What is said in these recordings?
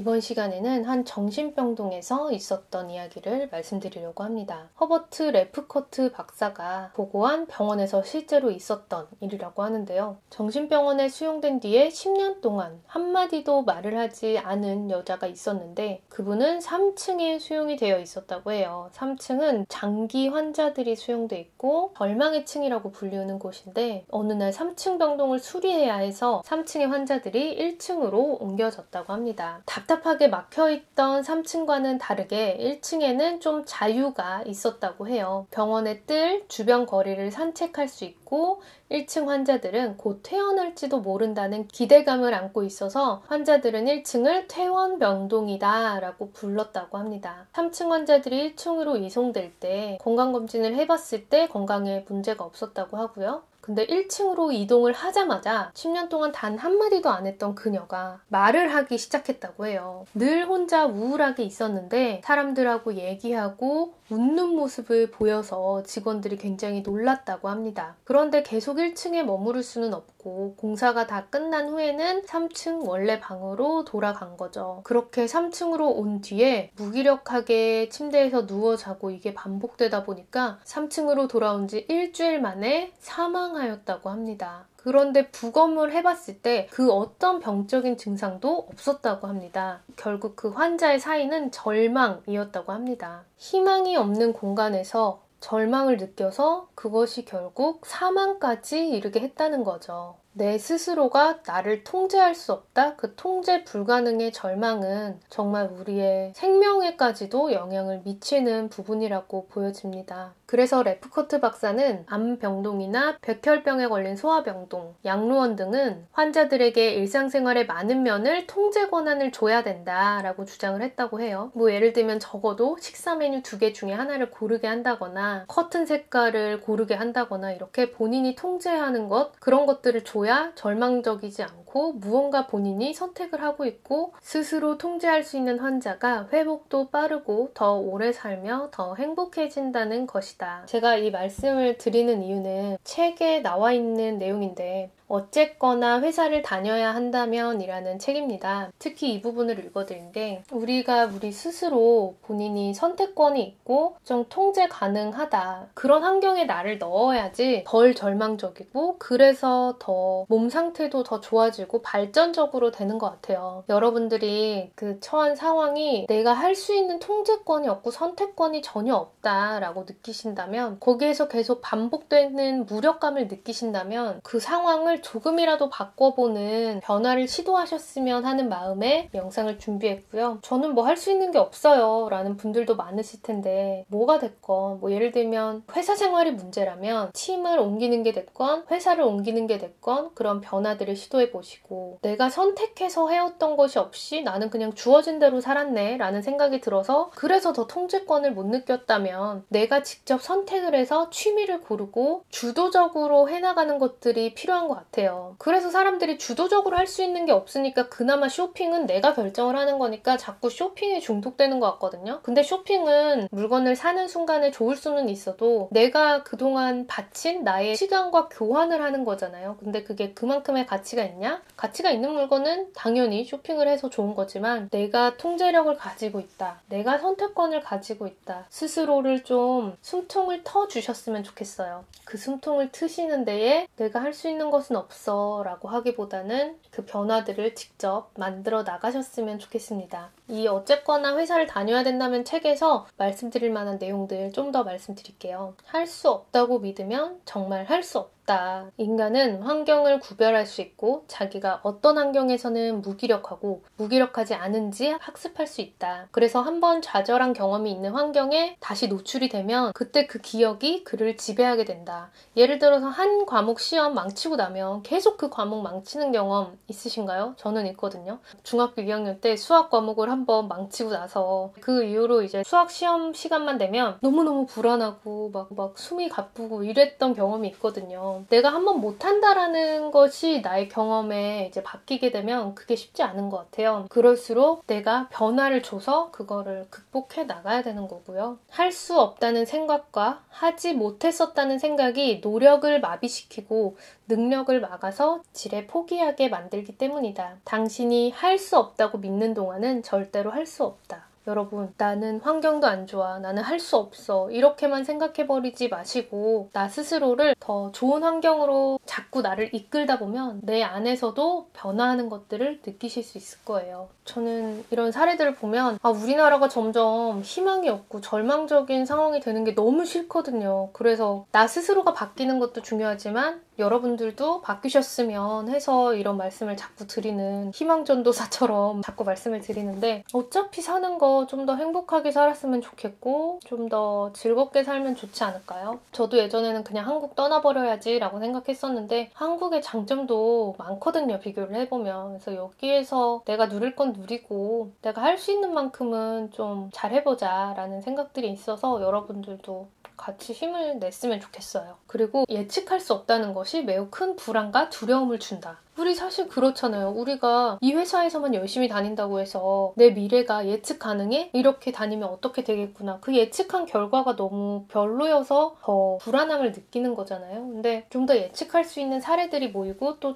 이번 시간에는 한 정신병동에서 있었던 이야기를 말씀드리려고 합니다. 허버트 레프코트 박사가 보고한 병원에서 실제로 있었던 일이라고 하는데요. 정신병원에 수용된 뒤에 10년 동안 한마디도 말을 하지 않은 여자가 있었는데 그분은 3층에 수용이 되어 있었다고 해요. 3층은 장기 환자들이 수용돼 있고 절망의 층이라고 불리우는 곳인데 어느 날 3층 병동을 수리해야 해서 3층의 환자들이 1층으로 옮겨졌다고 합니다. 답답하게 막혀있던 3층과는 다르게 1층에는 좀 자유가 있었다고 해요. 병원의 뜰, 주변 거리를 산책할 수 있고 1층 환자들은 곧 퇴원할지도 모른다는 기대감을 안고 있어서 환자들은 1층을 퇴원병동이다 라고 불렀다고 합니다. 3층 환자들이 1층으로 이송될 때 건강검진을 해봤을 때 건강에 문제가 없었다고 하고요. 근데 1층으로 이동을 하자마자 10년 동안 단 한마디도 안 했던 그녀가 말을 하기 시작했다고 해요. 늘 혼자 우울하게 있었는데 사람들하고 얘기하고 웃는 모습을 보여서 직원들이 굉장히 놀랐다고 합니다. 그런데 계속 1층에 머무를 수는 없고 공사가 다 끝난 후에는 3층 원래 방으로 돌아간 거죠. 그렇게 3층으로 온 뒤에 무기력하게 침대에서 누워 자고 이게 반복되다 보니까 3층으로 돌아온 지 일주일 만에 사망하였다고 합니다. 그런데 부검을 해봤을 때 그 어떤 병적인 증상도 없었다고 합니다. 결국 그 환자의 사인은 절망이었다고 합니다. 희망이 없는 공간에서 절망을 느껴서 그것이 결국 사망까지 이르게 했다는 거죠. 내 스스로가 나를 통제할 수 없다? 그 통제 불가능의 절망은 정말 우리의 생명에까지도 영향을 미치는 부분이라고 보여집니다. 그래서 레프코트 박사는 암병동이나 백혈병에 걸린 소아병동, 양로원 등은 환자들에게 일상생활의 많은 면을 통제 권한을 줘야 된다라고 주장을 했다고 해요. 예를 들면 적어도 식사 메뉴 2개 중에 하나를 고르게 한다거나 커튼 색깔을 고르게 한다거나 이렇게 본인이 통제하는 것, 그런 것들을 줘야 절망적이지 않고 무언가 본인이 선택을 하고 있고 스스로 통제할 수 있는 환자가 회복도 빠르고 더 오래 살며 더 행복해진다는 것이다. 제가 이 말씀을 드리는 이유는 책에 나와 있는 내용인데 어쨌거나 회사를 다녀야 한다면 이라는 책입니다. 특히 이 부분을 읽어드린 게 우리가 우리 스스로 본인이 선택권이 있고 좀 통제 가능하다. 그런 환경에 나를 넣어야지 덜 절망적이고 그래서 더 몸 상태도 더 좋아지고 발전적으로 되는 것 같아요. 여러분들이 그 처한 상황이 내가 할 수 있는 통제권이 없고 선택권이 전혀 없다라고 느끼신다면 거기에서 계속 반복되는 무력감을 느끼신다면 그 상황을 조금이라도 바꿔보는 변화를 시도하셨으면 하는 마음에 영상을 준비했고요. 저는 뭐 할 수 있는 게 없어요 라는 분들도 많으실 텐데 뭐가 됐건 예를 들면 회사 생활이 문제라면 팀을 옮기는 게 됐건 회사를 옮기는 게 됐건 그런 변화들을 시도해보시고 내가 선택해서 해왔던 것이 없이 나는 그냥 주어진 대로 살았네 라는 생각이 들어서 그래서 더 통제권을 못 느꼈다면 내가 직접 선택을 해서 취미를 고르고 주도적으로 해나가는 것들이 필요한 것 같아요. 그래서 사람들이 주도적으로 할 수 있는 게 없으니까 그나마 쇼핑은 내가 결정을 하는 거니까 자꾸 쇼핑에 중독되는 것 같거든요. 근데 쇼핑은 물건을 사는 순간에 좋을 수는 있어도 내가 그동안 바친 나의 시간과 교환을 하는 거잖아요. 근데 그게 그만큼의 가치가 있냐? 가치가 있는 물건은 당연히 쇼핑을 해서 좋은 거지만 내가 통제력을 가지고 있다. 내가 선택권을 가지고 있다. 스스로를 좀 숨통을 터주셨으면 좋겠어요. 그 숨통을 트시는 데에 내가 할 수 있는 것은 없어 라고 하기보다는 그 변화들을 직접 만들어 나가셨으면 좋겠습니다. 이 어쨌거나 회사를 다녀야 된다면 책에서 말씀드릴 만한 내용들 좀 더 말씀드릴게요. 할 수 없다고 믿으면 정말 할 수 없다. 인간은 환경을 구별할 수 있고 자기가 어떤 환경에서는 무기력하고 무기력하지 않은지 학습할 수 있다. 그래서 한번 좌절한 경험이 있는 환경에 다시 노출이 되면 그때 그 기억이 그를 지배하게 된다. 예를 들어서 한 과목 시험 망치고 나면 계속 그 과목 망치는 경험 있으신가요? 저는 있거든요. 중학교 2학년 때 수학 과목을 한번 망치고 나서 그 이후로 이제 수학 시험 시간만 되면 너무너무 불안하고 막 숨이 가쁘고 이랬던 경험이 있거든요. 내가 한번 못한다라는 것이 나의 경험에 이제 바뀌게 되면 그게 쉽지 않은 것 같아요. 그럴수록 내가 변화를 줘서 그거를 극복해 나가야 되는 거고요. 할 수 없다는 생각과 하지 못했었다는 생각이 노력을 마비시키고 능력을 막아서 지레 포기하게 만들기 때문이다. 당신이 할 수 없다고 믿는 동안은 절대로 할 수 없다. 여러분, 나는 환경도 안 좋아. 나는 할 수 없어. 이렇게만 생각해버리지 마시고 나 스스로를 더 좋은 환경으로 자꾸 나를 이끌다 보면 내 안에서도 변화하는 것들을 느끼실 수 있을 거예요. 저는 이런 사례들을 보면 우리나라가 점점 희망이 없고 절망적인 상황이 되는 게 너무 싫거든요. 그래서 나 스스로가 바뀌는 것도 중요하지만 여러분들도 바뀌셨으면 해서 이런 말씀을 자꾸 드리는 희망전도사처럼 자꾸 말씀을 드리는데 어차피 사는 거 좀 더 행복하게 살았으면 좋겠고 좀 더 즐겁게 살면 좋지 않을까요? 저도 예전에는 그냥 한국 떠나버려야지 라고 생각했었는데 한국의 장점도 많거든요. 비교를 해보면. 그래서 여기에서 내가 누릴 건 누리고 내가 할 수 있는 만큼은 좀 잘해보자 라는 생각들이 있어서 여러분들도 같이 힘을 냈으면 좋겠어요. 그리고 예측할 수 없다는 것이 매우 큰 불안과 두려움을 준다. 우리 사실 그렇잖아요. 우리가 이 회사에서만 열심히 다닌다고 해서 내 미래가 예측 가능해? 이렇게 다니면 어떻게 되겠구나. 그 예측한 결과가 너무 별로여서 더 불안함을 느끼는 거잖아요. 근데 좀 더 예측할 수 있는 사례들이 모이고 또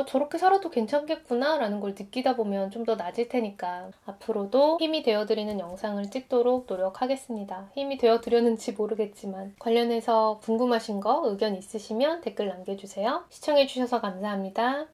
저렇게 살아도 괜찮겠구나 라는 걸 느끼다 보면 좀 더 나아질 테니까 앞으로도 힘이 되어드리는 영상을 찍도록 노력하겠습니다. 힘이 되어드렸는지 모르겠지만 관련해서 궁금하신 거, 의견 있으시면 댓글 남겨주세요. 시청해주셔서 감사합니다.